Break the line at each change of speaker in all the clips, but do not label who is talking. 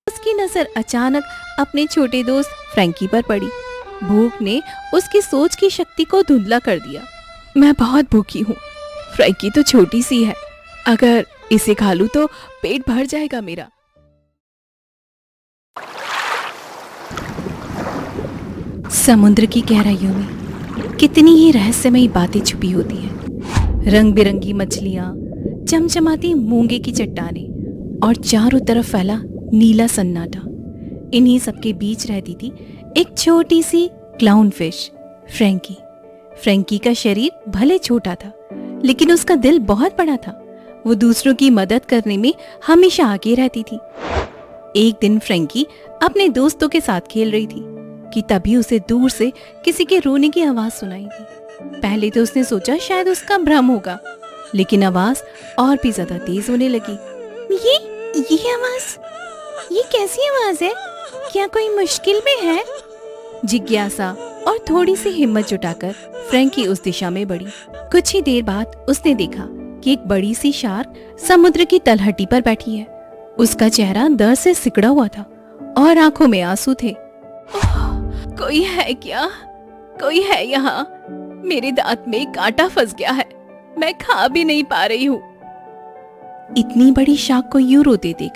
उसकी नजर अचानक अपने छोटे दोस्त फ्रैंकी पर पड़ी। भूख ने उसकी सोच की शक्ति को धुंधला कर दिया। मैं बहुत भूखी हूँ। फ्रैंकी तो छोटी सी है, अगर इसे खा लूं तो पेट भर जाएगा मेरा। समुद्र की गहराइयों में कितनी ही रहस्यमयी बातें छुपी होती हैं। रंग बिरंगी मछलियां, चमचमाती मूंगे की चट्टानें और चारों तरफ फैला नीला सन्नाटा। इन्हीं सबके बीच रहती थी एक छोटी सी क्लाउन फिश, फ्रैंकी। फ्रैंकी का शरीर भले छोटा था, लेकिन उसका दिल बहुत बड़ा था। वो दूसरों की मदद करने में हमेशा आगे रहती थी। एक दिन फ्रैंकी अपने दोस्तों के साथ खेल रही थी कि तभी उसे दूर से किसी के रोने की आवाज सुनाई दी। पहले तो उसने सोचा शायद उसका भ्रम होगा, लेकिन आवाज और भी ज्यादा तेज होने लगी। ये आवाज, ये कैसी आवाज है? क्या कोई मुश्किल में है? जिज्ञासा और थोड़ी सी हिम्मत जुटाकर फ्रैंकी उस दिशा में बढ़ी। कुछ ही देर बाद उसने देखा कि एक बड़ी सी शार्क समुद्र की तलहटी पर बैठी है। उसका चेहरा दर्द से सिकुड़ा हुआ था और आंखों में आंसू थे। कोई है क्या? कोई है यहाँ? मेरे दांत में कांटा फंस गया है, मैं खा भी नहीं पा रही हूँ। इतनी बड़ी शार्क को यूं रोते देख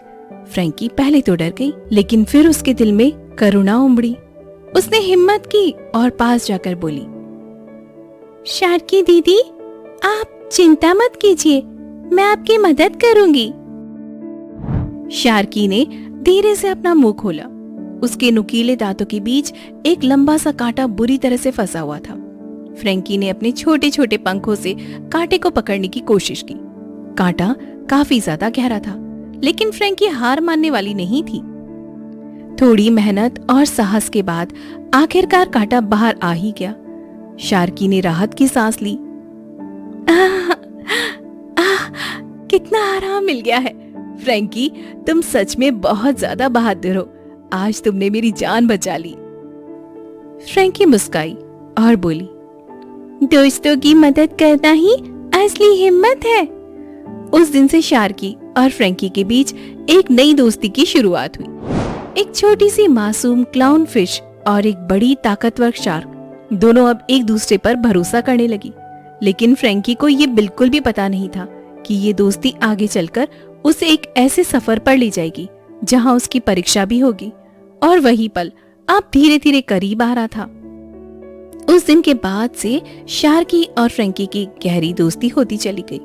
फ्रैंकी पहले तो डर गई, लेकिन फिर उसके दिल में करुणा उमड़ी। उसने हिम्मत की और पास जाकर बोली, शार्की दीदी, आप चिंता मत कीजिए, मैं आपकी मदद करूंगी। शार्की ने धीरे से अपना मुंह खोला। उसके नुकीले दांतों के बीच एक लंबा सा कांटा बुरी तरह से फंसा हुआ था। फ्रैंकी ने अपने छोटे छोटे पंखों से कांटे को पकड़ने की कोशिश की। कांटा काफी ज्यादा गहरा था, लेकिन फ्रैंकी हार मानने वाली नहीं थी। थोड़ी मेहनत और साहस के बाद आखिरकार कांटा बाहर आ ही गया। शार्की ने राहत की सांस ली। कितना आराम मिल गया है। फ्रैंकी, तुम सच में बहुत ज्यादा बहादुर हो। आज तुमने मेरी जान बचा ली। फ्रैंकी मुस्काई और बोली, दोस्तों की मदद करना ही असली हिम्मत है। उस दिन से शार्की और फ्रैंकी के बीच एक नई दोस्ती की शुरुआत हुई। एक छोटी सी मासूम क्लाउन फिश और एक बड़ी ताकतवर शार्क दोनों अब एक दूसरे पर भरोसा करने लगी। लेकिन फ्रैंकी को ये बिल्कुल भी पता नहीं था कि ये दोस्ती आगे चलकर उसे एक ऐसे सफर पर ले जाएगी जहां उसकी परीक्षा भी होगी। और वही पल अब धीरे धीरे करीब आ रहा था। उस दिन के बाद से शार्की और फ्रैंकी की गहरी दोस्ती होती चली गई।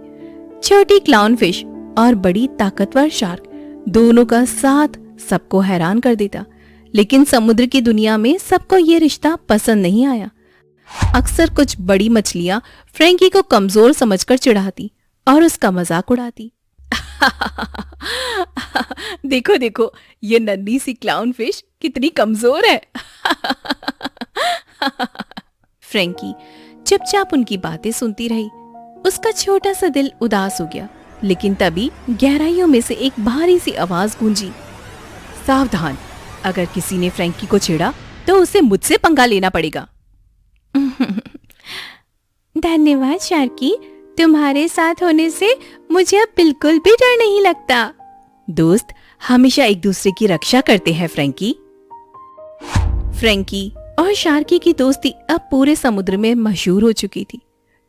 छोटी क्लाउन फिश और बड़ी ताकतवर शार्क दोनों का साथ सबको हैरान कर देता, लेकिन समुद्र की दुनिया में सबको ये रिश्ता पसंद नहीं आया। अक्सर कुछ बड़ी मछलियां फ्रैंकी को कमजोर समझकर चिढ़ाती और उसका मजाक उड़ाती। देखो देखो, ये नन्ही सी क्लाउन फिश कितनी कमजोर है। फ्रैंकी चुपचाप उनकी बातें सुनती रही। उसका छोटा सा दिल उदास हो गया, लेकिन तभी गहराइयों में से एक भारी सी आवाज गूंजी, सावधान, अगर किसी ने फ्रैंकी को छेड़ा तो उसे मुझसे पंगा लेना पड़ेगा। धन्यवाद शार्की, तुम्हारे साथ होने से मुझे अब बिल्कुल भी डर नहीं लगता। दोस्त हमेशा एक दूसरे की रक्षा करते हैं फ्रैंकी। फ्रैंकी और शार्की की दोस्ती अब पूरे समुद्र में मशहूर हो चुकी थी।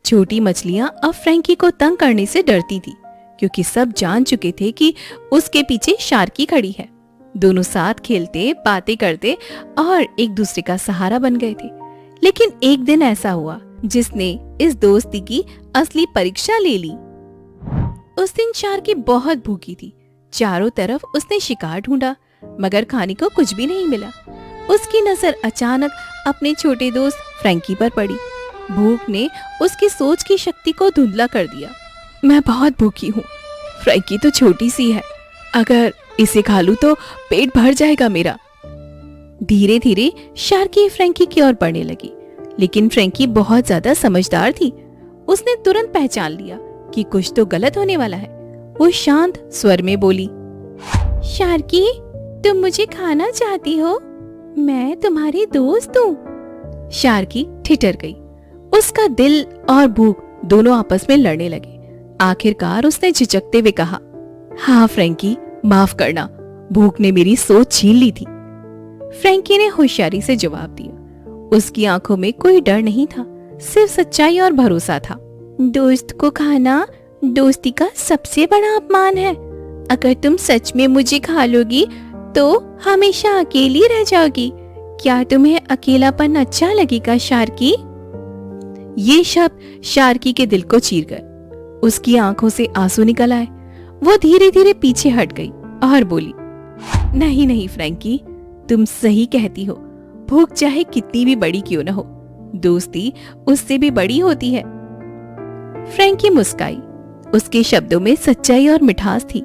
छोटी मछलियां अब फ्रैंकी को तंग करने से डरती थी, क्योंकि सब जान चुके थे कि उसके पीछे शार्की खड़ी है। दोनों साथ खेलते, बातें करते और एक दूसरे का सहारा बन गए थे। लेकिन एक दिन ऐसा हुआ जिसने इस दोस्ती की असली परीक्षा ले ली। उस दिन शार्की बहुत भूखी थी। चारों तरफ उसने शिकार ढूंढा, मगर खाने को कुछ भी नहीं मिला। उसकी नजर अचानक अपने छोटे दोस्त फ्रैंकी पर पड़ी। भूख ने उसकी सोच की शक्ति को धुंधला कर दिया। मैं बहुत भूखी हूँ। फ्रैंकी तो छोटी सी है, अगर इसे खा लूं तो पेट भर जाएगा मेरा। धीरे धीरे शार्की फ्रैंकी की ओर बढ़ने लगी, लेकिन फ्रैंकी बहुत ज्यादा समझदार थी। उसने तुरंत पहचान लिया कि कुछ तो गलत होने वाला है। वो शांत स्वर में बोली, शार्की, तुम मुझे खाना चाहती हो? मैं तुम्हारी दोस्त हूँ। शार्की ठिठर गई। उसका दिल और भूख दोनों आपस में लड़ने लगे। आखिरकार उसने झिझकते हुए कहा, हाँ फ्रैंकी, माफ करना, भूख ने मेरी सोच छीन ली थी। फ्रैंकी ने होशियारी से जवाब दिया। उसकी आंखों में कोई डर नहीं था, सिर्फ सच्चाई और भरोसा था। दोस्त को खाना दोस्ती का सबसे बड़ा अपमान है। अगर तुम सच में मुझे खा लोगी तो हमेशा अकेली रह जाओगी। क्या तुम्हें अकेलापन अच्छा लगेगा शार्की? ये शब्द शार्की के दिल को चीर गए। उसकी आंखों से आंसू निकल आए। वो धीरे धीरे पीछे हट गई और बोली, नहीं नहीं फ्रैंकी, तुम सही कहती हो। भूख चाहे कितनी भी बड़ी क्यों न हो, दोस्ती उससे भी बड़ी होती है। फ्रैंकी मुस्काई। उसके शब्दों में सच्चाई और मिठास थी।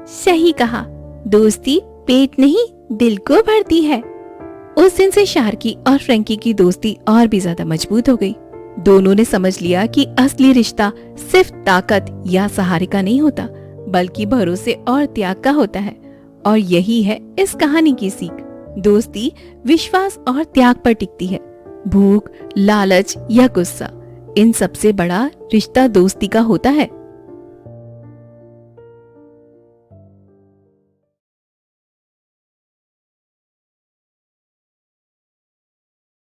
सही कहा, दोस्ती पेट नहीं दिल को भरती है। उस दिन से शार्की और फ्रैंकी की दोस्ती और भी ज्यादा मजबूत हो गई। दोनों ने समझ लिया कि असली रिश्ता सिर्फ ताकत या सहारे का नहीं होता, बल्कि भरोसे और त्याग का होता है। और यही है इस कहानी की सीख। दोस्ती विश्वास और त्याग पर टिकती है। भूख, लालच या गुस्सा, इन सबसे बड़ा रिश्ता दोस्ती का होता है।